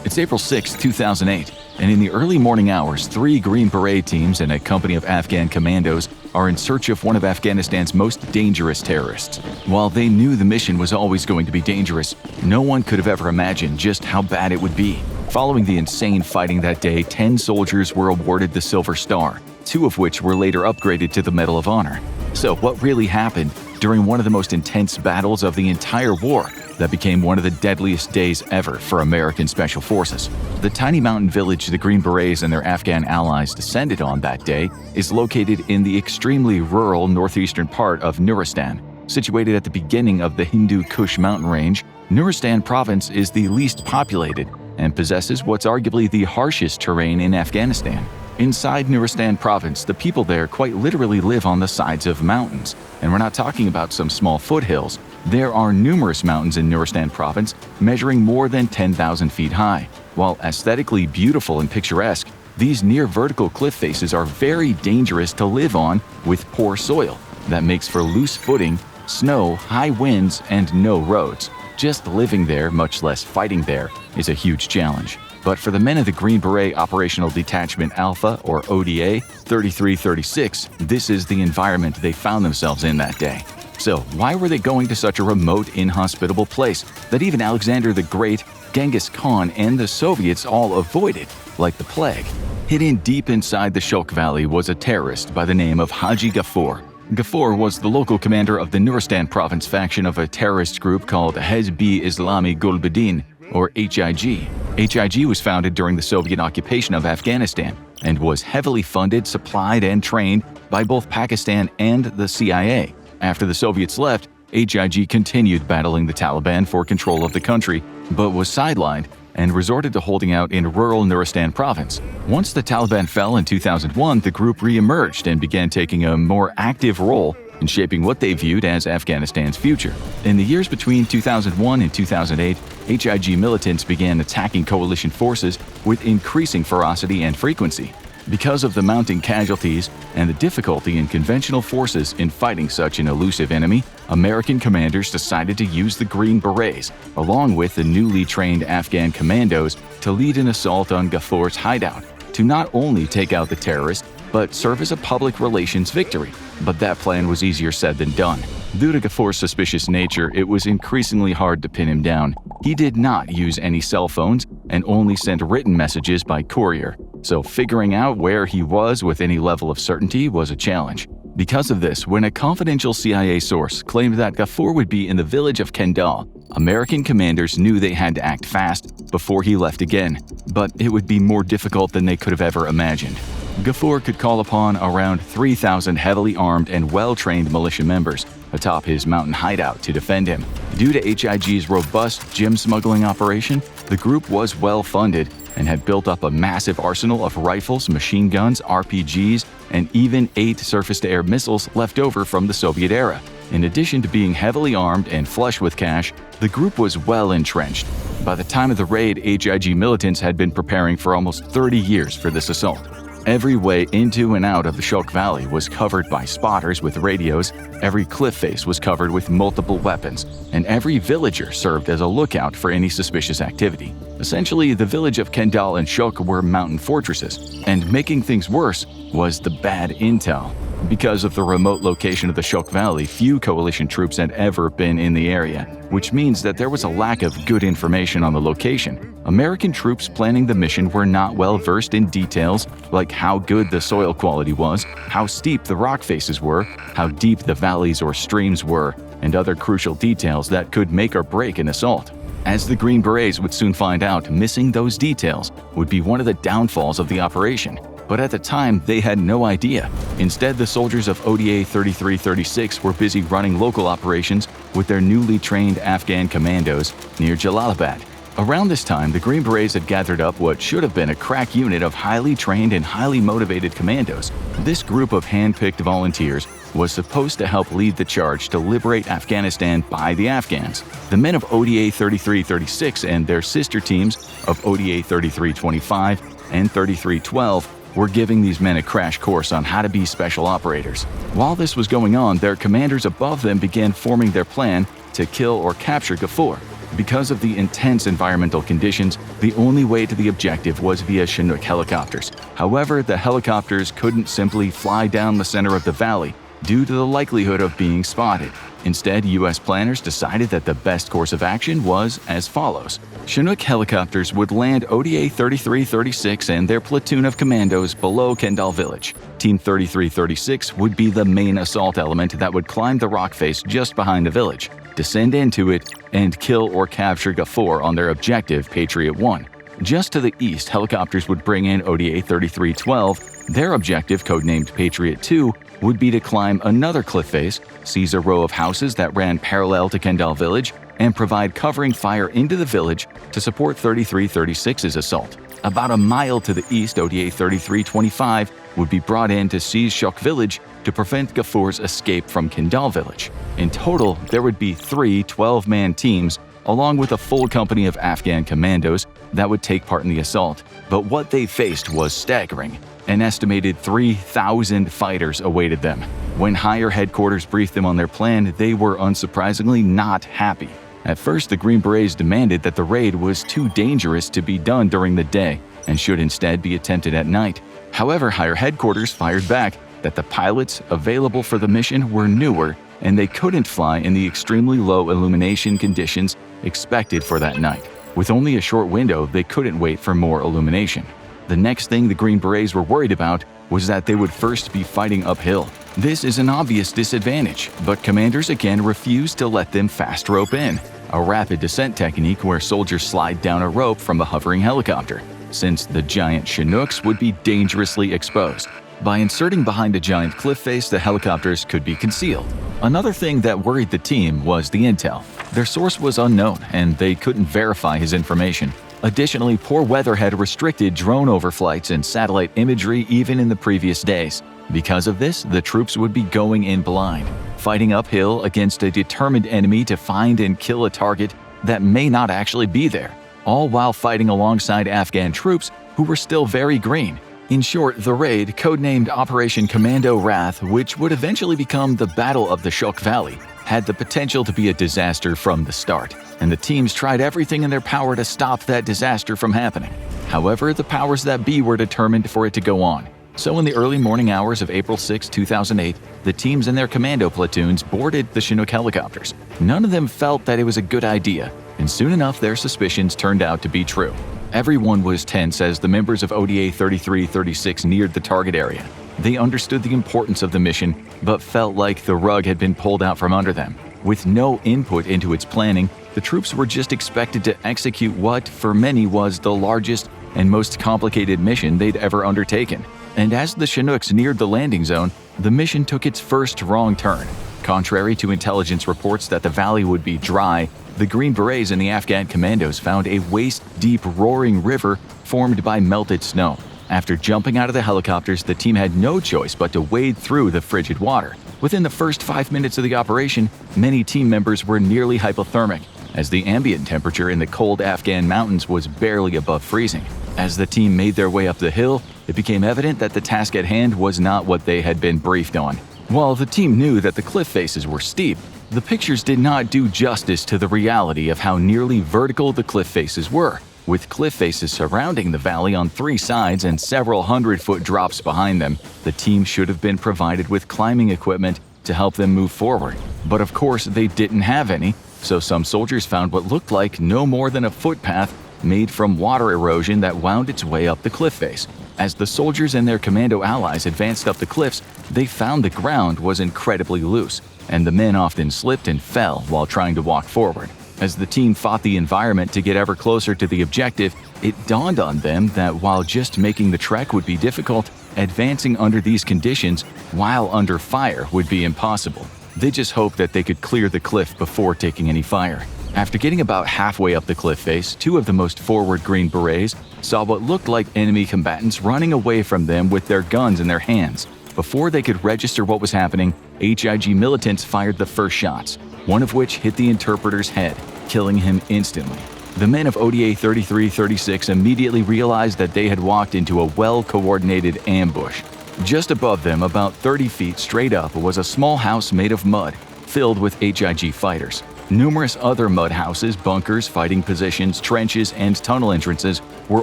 It's April 6, 2008, and in the early morning hours, 3 Green Beret teams and a company of Afghan commandos are in search of one of Afghanistan's most dangerous terrorists. While they knew the mission was always going to be dangerous, no one could have ever imagined just how bad it would be. Following the insane fighting that day, 10 soldiers were awarded the Silver Star, 2 of which were later upgraded to the Medal of Honor. So what really happened during one of the most intense battles of the entire war that became one of the deadliest days ever for American Special Forces? The tiny mountain village the Green Berets and their Afghan allies descended on that day is located in the extremely rural northeastern part of Nuristan. Situated at the beginning of the Hindu Kush mountain range, Nuristan province is the least populated and possesses what's arguably the harshest terrain in Afghanistan. Inside Nuristan province, the people there quite literally live on the sides of mountains. And we're not talking about some small foothills. There are numerous mountains in Nuristan province measuring more than 10,000 feet high. While aesthetically beautiful and picturesque, these near vertical cliff faces are very dangerous to live on with poor soil that makes for loose footing, snow, high winds, and no roads. Just living there, much less fighting there, is a huge challenge. But for the men of the Green Beret Operational Detachment Alpha, or ODA 3336, this is the environment they found themselves in that day. So why were they going to such a remote, inhospitable place that even Alexander the Great, Genghis Khan, and the Soviets all avoided, like the plague? Hidden deep inside the Shulk Valley was a terrorist by the name of Haji Ghafoor. Ghafoor was the local commander of the Nuristan province faction of a terrorist group called Hezb-e-Islami Gulbuddin, or HIG. HIG was founded during the Soviet occupation of Afghanistan and was heavily funded, supplied, and trained by both Pakistan and the CIA. After the Soviets left, HIG continued battling the Taliban for control of the country, but was sidelined and resorted to holding out in rural Nuristan province. Once the Taliban fell in 2001, the group re-emerged and began taking a more active role in shaping what they viewed as Afghanistan's future. In the years between 2001 and 2008, HIG militants began attacking coalition forces with increasing ferocity and frequency. Because of the mounting casualties and the difficulty in conventional forces in fighting such an elusive enemy, American commanders decided to use the Green Berets, along with the newly trained Afghan commandos, to lead an assault on Ghafoor's hideout, to not only take out the terrorist, but serve as a public relations victory. But that plan was easier said than done. Due to Ghafoor's suspicious nature, it was increasingly hard to pin him down. He did not use any cell phones and only sent written messages by courier, so figuring out where he was with any level of certainty was a challenge. Because of this, when a confidential CIA source claimed that Ghafoor would be in the village of Kendal, American commanders knew they had to act fast before he left again, but it would be more difficult than they could have ever imagined. Ghafoor could call upon around 3,000 heavily armed and well-trained militia members atop his mountain hideout to defend him. Due to HIG's robust gem smuggling operation, the group was well-funded and had built up a massive arsenal of rifles, machine guns, RPGs, and even 8 surface-to-air missiles left over from the Soviet era. In addition to being heavily armed and flush with cash, the group was well entrenched. By the time of the raid, HIG militants had been preparing for almost 30 years for this assault. Every way into and out of the Shulk Valley was covered by spotters with radios, every cliff face was covered with multiple weapons, and every villager served as a lookout for any suspicious activity. Essentially, the village of Kendal and Shulk were mountain fortresses, and making things worse was the bad intel. Because of the remote location of the Shulk Valley, few coalition troops had ever been in the area, which means that there was a lack of good information on the location. American troops planning the mission were not well versed in details like how good the soil quality was, how steep the rock faces were, how deep the valleys or streams were, and other crucial details that could make or break an assault. As the Green Berets would soon find out, missing those details would be one of the downfalls of the operation. But at the time, they had no idea. Instead, the soldiers of ODA 3336 were busy running local operations with their newly trained Afghan commandos near Jalalabad. Around this time, the Green Berets had gathered up what should have been a crack unit of highly trained and highly motivated commandos. This group of hand-picked volunteers was supposed to help lead the charge to liberate Afghanistan by the Afghans. The men of ODA 3336 and their sister teams of ODA 3325 and 3312 were giving these men a crash course on how to be special operators. While this was going on, their commanders above them began forming their plan to kill or capture Ghafoor. Because of the intense environmental conditions, the only way to the objective was via Chinook helicopters. However, the helicopters couldn't simply fly down the center of the valley due to the likelihood of being spotted. Instead, U.S. planners decided that the best course of action was as follows. Chinook helicopters would land ODA 3336 and their platoon of commandos below Kendall Village. Team 3336 would be the main assault element that would climb the rock face just behind the village, descend into it, and kill or capture Gafoor on their objective, Patriot 1. Just to the east, helicopters would bring in ODA 3312. Their objective, codenamed Patriot 2, would be to climb another cliff face, seize a row of houses that ran parallel to Kendall Village, and provide covering fire into the village to support 3336's assault. About a mile to the east, ODA 3325 would be brought in to seize Shuk Village to prevent Gafoor's escape from Kendall Village. In total, there would be 3 12-man teams, along with a full company of Afghan commandos that would take part in the assault. But what they faced was staggering. An estimated 3,000 fighters awaited them. When higher headquarters briefed them on their plan, they were unsurprisingly not happy. At first, the Green Berets demanded that the raid was too dangerous to be done during the day and should instead be attempted at night. However, higher headquarters fired back that the pilots available for the mission were newer and they couldn't fly in the extremely low illumination conditions expected for that night. With only a short window, they couldn't wait for more illumination. The next thing the Green Berets were worried about was that they would first be fighting uphill. This is an obvious disadvantage, but commanders again refused to let them fast rope in, a rapid descent technique where soldiers slide down a rope from a hovering helicopter, since the giant Chinooks would be dangerously exposed. By inserting behind a giant cliff face, the helicopters could be concealed. Another thing that worried the team was the intel. Their source was unknown, and they couldn't verify his information. Additionally, poor weather had restricted drone overflights and satellite imagery even in the previous days. Because of this, the troops would be going in blind, fighting uphill against a determined enemy to find and kill a target that may not actually be there, all while fighting alongside Afghan troops who were still very green. In short, the raid, codenamed Operation Commando Wrath, which would eventually become the Battle of the Shuk Valley, had the potential to be a disaster from the start, and the teams tried everything in their power to stop that disaster from happening. However, the powers that be were determined for it to go on. So in the early morning hours of April 6, 2008, the teams and their commando platoons boarded the Chinook helicopters. None of them felt that it was a good idea, and soon enough their suspicions turned out to be true. Everyone was tense as the members of ODA 3336 neared the target area. They understood the importance of the mission, but felt like the rug had been pulled out from under them. With no input into its planning, the troops were just expected to execute what, for many, was the largest and most complicated mission they'd ever undertaken. And as the Chinooks neared the landing zone, the mission took its first wrong turn. Contrary to intelligence reports that the valley would be dry, the Green Berets and the Afghan commandos found a waist-deep roaring river formed by melted snow. After jumping out of the helicopters, the team had no choice but to wade through the frigid water. Within the first 5 minutes of the operation, many team members were nearly hypothermic, as the ambient temperature in the cold Afghan mountains was barely above freezing. As the team made their way up the hill, it became evident that the task at hand was not what they had been briefed on. While the team knew that the cliff faces were steep, the pictures did not do justice to the reality of how nearly vertical the cliff faces were, with cliff faces surrounding the valley on 3 sides and several 100-foot drops behind them. The team should have been provided with climbing equipment to help them move forward. But of course, they didn't have any, so some soldiers found what looked like no more than a footpath made from water erosion that wound its way up the cliff face. As the soldiers and their commando allies advanced up the cliffs, they found the ground was incredibly loose, and the men often slipped and fell while trying to walk forward. As the team fought the environment to get ever closer to the objective, it dawned on them that while just making the trek would be difficult, advancing under these conditions while under fire would be impossible. They just hoped that they could clear the cliff before taking any fire. After getting about halfway up the cliff face, 2 of the most forward Green Berets saw what looked like enemy combatants running away from them with their guns in their hands. Before they could register what was happening, HIG militants fired the first shots, one of which hit the interpreter's head, killing him instantly. The men of ODA 3336 immediately realized that they had walked into a well-coordinated ambush. Just above them, about 30 feet straight up, was a small house made of mud, filled with HIG fighters. Numerous other mud houses, bunkers, fighting positions, trenches, and tunnel entrances were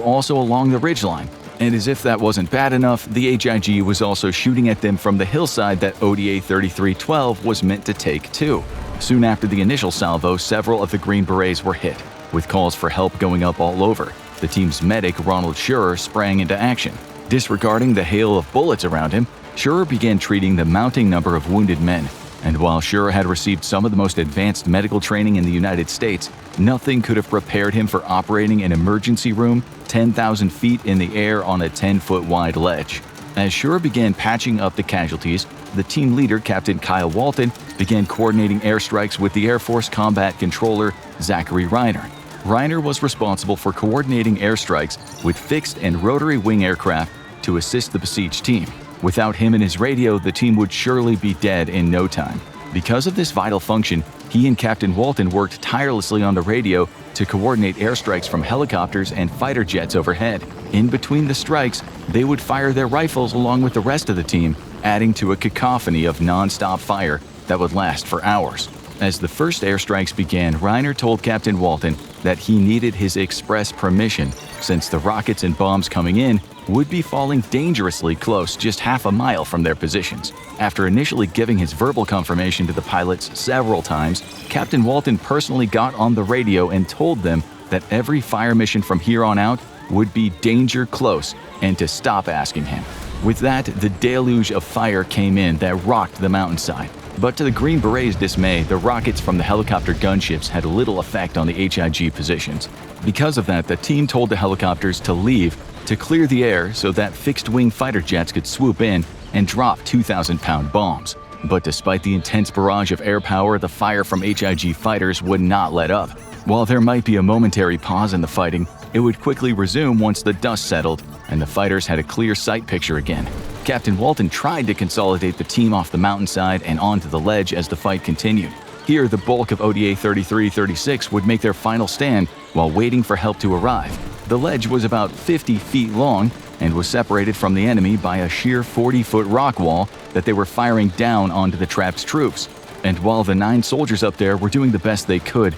also along the ridgeline. And as if that wasn't bad enough, the HIG was also shooting at them from the hillside that ODA 3312 was meant to take too. Soon after the initial salvo, several of the Green Berets were hit, with calls for help going up all over. The team's medic, Ronald Schurer, sprang into action. Disregarding the hail of bullets around him, Schurer began treating the mounting number of wounded men. And while Schurer had received some of the most advanced medical training in the United States, nothing could have prepared him for operating an emergency room 10,000 feet in the air on a 10-foot wide ledge. As Schurer began patching up the casualties, the team leader, Captain Kyle Walton, began coordinating airstrikes with the Air Force Combat Controller, Zachary Reiner. Reiner was responsible for coordinating airstrikes with fixed and rotary wing aircraft to assist the besieged team. Without him and his radio, the team would surely be dead in no time. Because of this vital function, he and Captain Walton worked tirelessly on the radio to coordinate airstrikes from helicopters and fighter jets overhead. In between the strikes, they would fire their rifles along with the rest of the team, adding to a cacophony of non-stop fire that would last for hours. As the first airstrikes began, Reiner told Captain Walton that he needed his express permission, since the rockets and bombs coming in would be falling dangerously close, just half a mile from their positions. After initially giving his verbal confirmation to the pilots several times, Captain Walton personally got on the radio and told them that every fire mission from here on out would be danger close and to stop asking him. With that, the deluge of fire came in that rocked the mountainside. But to the Green Berets' dismay, the rockets from the helicopter gunships had little effect on the HIG positions. Because of that, the team told the helicopters to leave to clear the air so that fixed-wing fighter jets could swoop in and drop 2,000-pound bombs. But despite the intense barrage of air power, the fire from HIG fighters would not let up. While there might be a momentary pause in the fighting, it would quickly resume once the dust settled and the fighters had a clear sight picture again. Captain Walton tried to consolidate the team off the mountainside and onto the ledge as the fight continued. Here, the bulk of ODA 3336 would make their final stand while waiting for help to arrive. The ledge was about 50 feet long and was separated from the enemy by a sheer 40-foot rock wall that they were firing down onto the trapped troops. And while the 9 soldiers up there were doing the best they could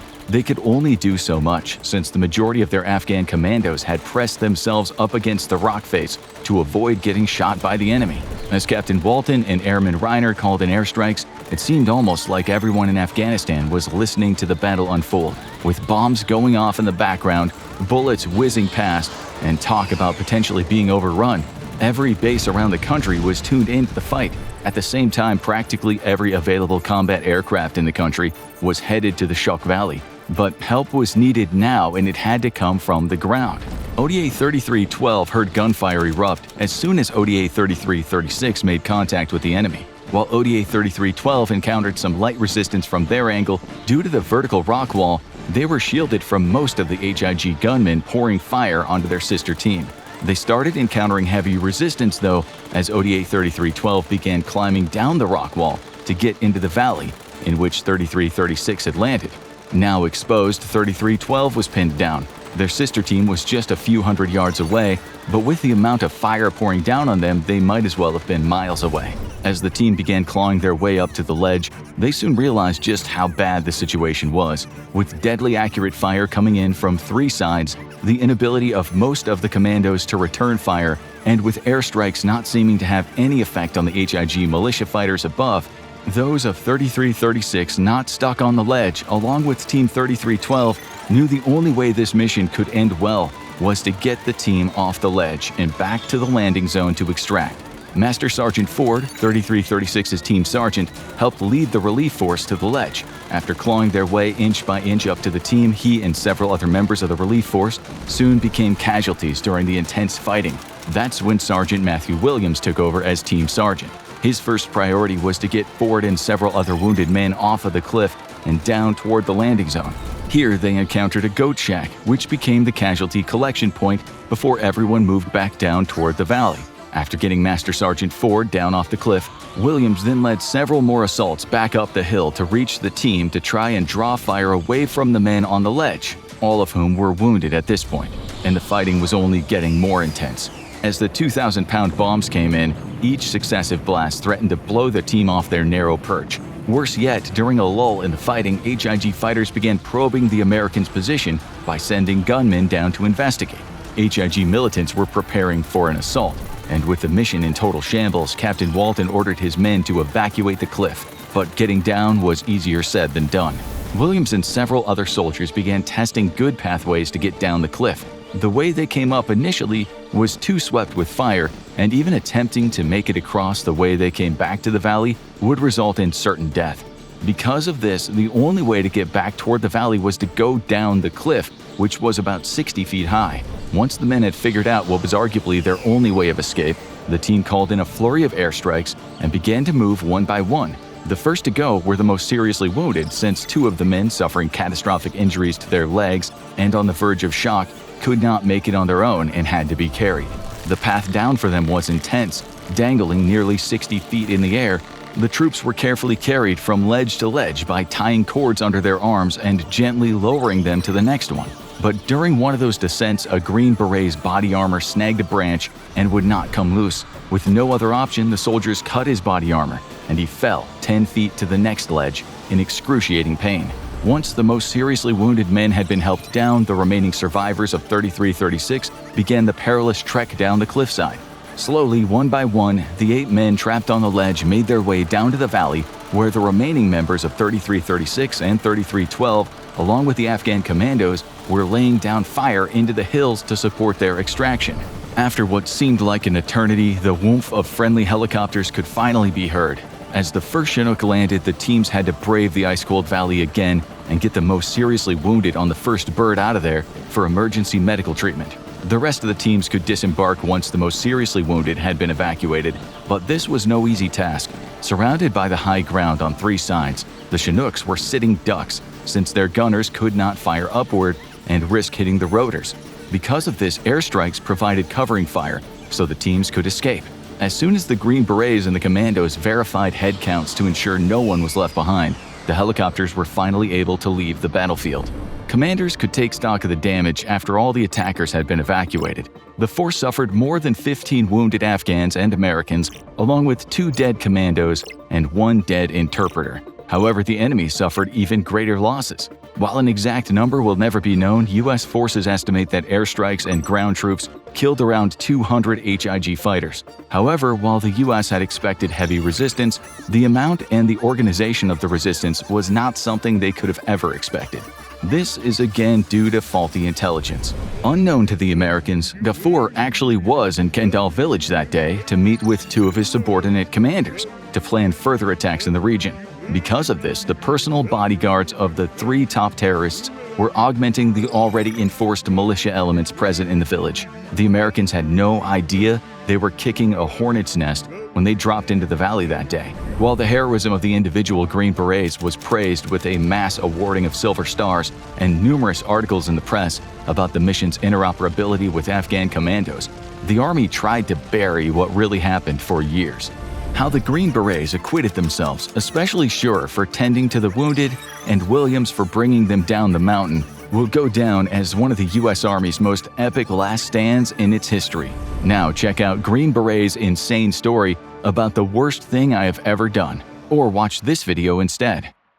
only do so much, since the majority of their Afghan commandos had pressed themselves up against the rock face to avoid getting shot by the enemy. As Captain Walton and Airman Reiner called in airstrikes, it seemed almost like everyone in Afghanistan was listening to the battle unfold, with bombs going off in the background, bullets whizzing past, and talk about potentially being overrun. Every base around the country was tuned into the fight. At the same time, practically every available combat aircraft in the country was headed to the Shock Valley. But help was needed now, and it had to come from the ground. ODA 3312 heard gunfire erupt as soon as ODA 3336 made contact with the enemy. While ODA 3312 encountered some light resistance from their angle due to the vertical rock wall, they were shielded from most of the HIG gunmen pouring fire onto their sister team. They started encountering heavy resistance, though, as ODA 3312 began climbing down the rock wall to get into the valley in which 3336 had landed. Now exposed, 3312 was pinned down. Their sister team was just a few hundred yards away, but with the amount of fire pouring down on them, they might as well have been miles away. As the team began clawing their way up to the ledge, they soon realized just how bad the situation was. With deadly accurate fire coming in from 3 sides, the inability of most of the commandos to return fire, and with airstrikes not seeming to have any effect on the HIG militia fighters above, those of 3336 not stuck on the ledge, along with Team 3312, knew the only way this mission could end well was to get the team off the ledge and back to the landing zone to extract. Master Sergeant Ford, 3336's team sergeant, helped lead the relief force to the ledge. After clawing their way inch by inch up to the team, he and several other members of the relief force soon became casualties during the intense fighting. That's when Sergeant Matthew Williams took over as team sergeant. His first priority was to get Ford and several other wounded men off of the cliff and down toward the landing zone. Here they encountered a goat shack, which became the casualty collection point before everyone moved back down toward the valley. After getting Master Sergeant Ford down off the cliff, Williams then led several more assaults back up the hill to reach the team to try and draw fire away from the men on the ledge, all of whom were wounded at this point, and the fighting was only getting more intense. As the 2,000-pound bombs came in, each successive blast threatened to blow the team off their narrow perch. Worse yet, during a lull in the fighting, HIG fighters began probing the Americans' position by sending gunmen down to investigate. HIG militants were preparing for an assault, and with the mission in total shambles, Captain Walton ordered his men to evacuate the cliff. But getting down was easier said than done. Williams and several other soldiers began testing good pathways to get down the cliff. The way they came up initially was too swept with fire, and even attempting to make it across the way they came back to the valley would result in certain death. Because of this, the only way to get back toward the valley was to go down the cliff, which was about 60 feet high. Once the men had figured out what was arguably their only way of escape, the team called in a flurry of airstrikes and began to move one by one. The first to go were the most seriously wounded, since two of the men suffering catastrophic injuries to their legs and on the verge of shock could not make it on their own and had to be carried. The path down for them was intense. Dangling nearly 60 feet in the air, the troops were carefully carried from ledge to ledge by tying cords under their arms and gently lowering them to the next one. But during one of those descents, a Green Beret's body armor snagged a branch and would not come loose. With no other option, the soldiers cut his body armor, and he fell 10 feet to the next ledge in excruciating pain. Once the most seriously wounded men had been helped down, the remaining survivors of 3336 began the perilous trek down the cliffside. Slowly, one by one, the 8 men trapped on the ledge made their way down to the valley, where the remaining members of 3336 and 3312, along with the Afghan commandos, were laying down fire into the hills to support their extraction. After what seemed like an eternity, the whoomph of friendly helicopters could finally be heard. As the first Chinook landed, the teams had to brave the ice-cold valley again and get the most seriously wounded on the first bird out of there for emergency medical treatment. The rest of the teams could disembark once the most seriously wounded had been evacuated, but this was no easy task. Surrounded by the high ground on 3 sides, the Chinooks were sitting ducks since their gunners could not fire upward and risk hitting the rotors. Because of this, airstrikes provided covering fire so the teams could escape. As soon as the Green Berets and the commandos verified head counts to ensure no one was left behind, the helicopters were finally able to leave the battlefield. Commanders could take stock of the damage after all the attackers had been evacuated. The force suffered more than 15 wounded Afghans and Americans, along with 2 dead commandos and 1 dead interpreter. However, the enemy suffered even greater losses. While an exact number will never be known, U.S. forces estimate that airstrikes and ground troops killed around 200 HIG fighters. However, while the U.S. had expected heavy resistance, the amount and the organization of the resistance was not something they could have ever expected. This is again due to faulty intelligence. Unknown to the Americans, Ghaffur actually was in Kendal village that day to meet with 2 of his subordinate commanders to plan further attacks in the region. Because of this, the personal bodyguards of the 3 top terrorists were augmenting the already enforced militia elements present in the village. The Americans had no idea they were kicking a hornet's nest when they dropped into the valley that day. While the heroism of the individual Green Berets was praised with a mass awarding of silver stars and numerous articles in the press about the mission's interoperability with Afghan commandos, the Army tried to bury what really happened for years. How the Green Berets acquitted themselves, especially Schur for tending to the wounded and Williams for bringing them down the mountain, will go down as one of the U.S. Army's most epic last stands in its history. Now check out Green Beret's insane story about the worst thing I have ever done, or watch this video instead.